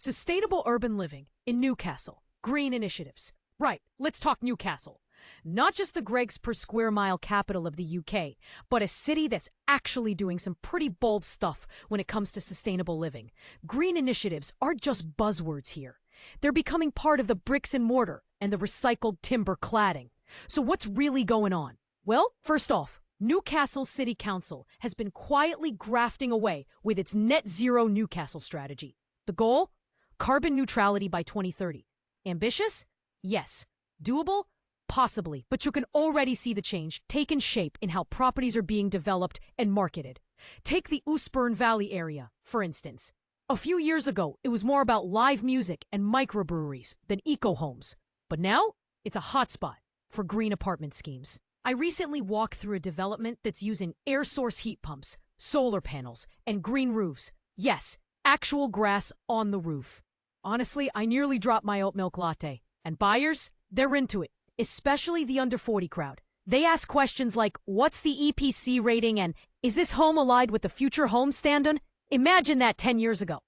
Sustainable urban living in Newcastle. Green initiatives. Right, let's talk Newcastle. Not just the Greggs per square mile capital of the UK, but a city that's actually doing some pretty bold stuff when it comes to sustainable living. Green initiatives aren't just buzzwords here. They're becoming part of the bricks and mortar and the recycled timber cladding. So what's really going on? Well, first off, Newcastle City Council has been quietly grafting away with its net zero Newcastle strategy. The goal? Carbon neutrality by 2030. Ambitious? Yes. Doable? Possibly. But you can already see the change taking shape in how properties are being developed and marketed. Take the Ouseburn Valley area, for instance. A few years ago, it was more about live music and microbreweries than eco-homes. But now, it's a hotspot for green apartment schemes. I recently walked through a development that's using air source heat pumps, solar panels, and green roofs. Yes, actual grass on the roof. Honestly, I nearly dropped my oat milk latte. And buyers, they're into it, especially the under 40 crowd. They ask questions like, what's the EPC rating and is this home aligned with the future home standard? Imagine that 10 years ago.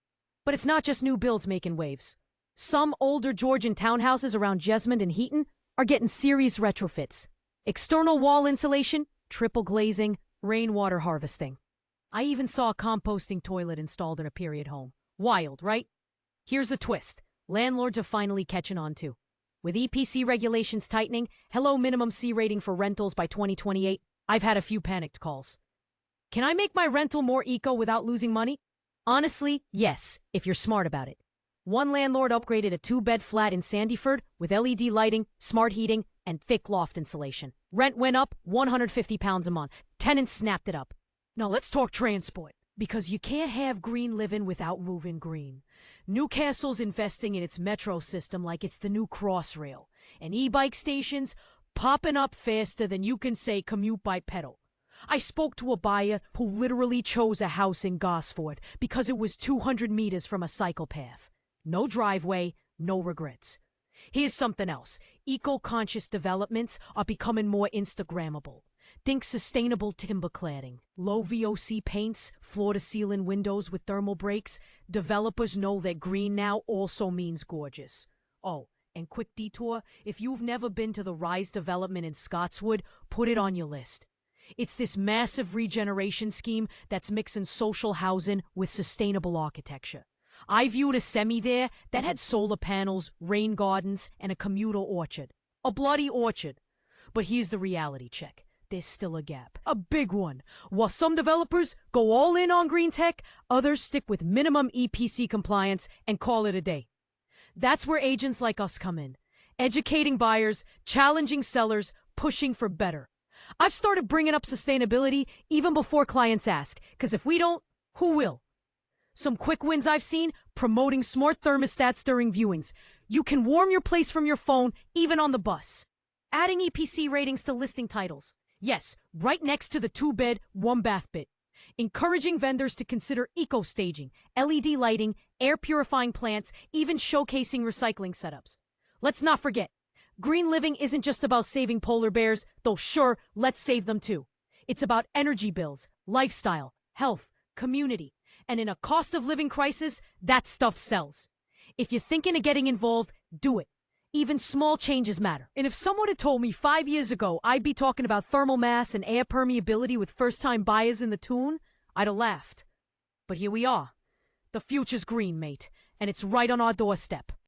But it's not just new builds making waves. Some older Georgian townhouses around Jesmond and Heaton are getting serious retrofits. External wall insulation, triple glazing, rainwater harvesting. I even saw a composting toilet installed in a period home. Wild, right? Here's the twist. Landlords are finally catching on too. With EPC regulations tightening, hello minimum C rating for rentals by 2028, I've had a few panicked calls. Can I make my rental more eco without losing money? Honestly, yes, if you're smart about it. One landlord upgraded a 2-bed flat in Sandyford with LED lighting, smart heating, and thick loft insulation. Rent went up £150 a month. Tenants snapped it up. Now let's talk transport. Because you can't have green living without moving green. Newcastle's investing in its metro system like it's the new Crossrail. And e-bike stations popping up faster than you can say commute by pedal. I spoke to a buyer who literally chose a house in Gosford because it was 200 meters from a cycle path. No driveway, no regrets. Here's something else. Eco-conscious developments are becoming more Instagrammable. Think sustainable timber cladding, low VOC paints, floor-to-ceiling windows with thermal breaks. Developers know that green now also means gorgeous. Oh, and quick detour, if you've never been to the Rise development in Scotswood, put it on your list. It's this massive regeneration scheme that's mixing social housing with sustainable architecture. I viewed a semi there that had solar panels, rain gardens, and a communal orchard. A bloody orchard. But here's the reality check. There's still a gap. A big one. While some developers go all in on green tech, others stick with minimum EPC compliance and call it a day. That's where agents like us come in. Educating buyers, challenging sellers, pushing for better. I've started bringing up sustainability even before clients ask, because if we don't, who will? Some quick wins I've seen, promoting smart thermostats during viewings. You can warm your place from your phone, even on the bus. Adding EPC ratings to listing titles. Yes, right next to the 2-bed, 1-bath bit. Encouraging vendors to consider eco-staging, LED lighting, air purifying plants, even showcasing recycling setups. Let's not forget, green living isn't just about saving polar bears, though sure, let's save them too. It's about energy bills, lifestyle, health, community. And in a cost of living crisis, that stuff sells. If you're thinking of getting involved, do it. Even small changes matter. And if someone had told me 5 years ago I'd be talking about thermal mass and air permeability with first-time buyers in the tune, I'd have laughed. But here we are. The future's green, mate, and it's right on our doorstep.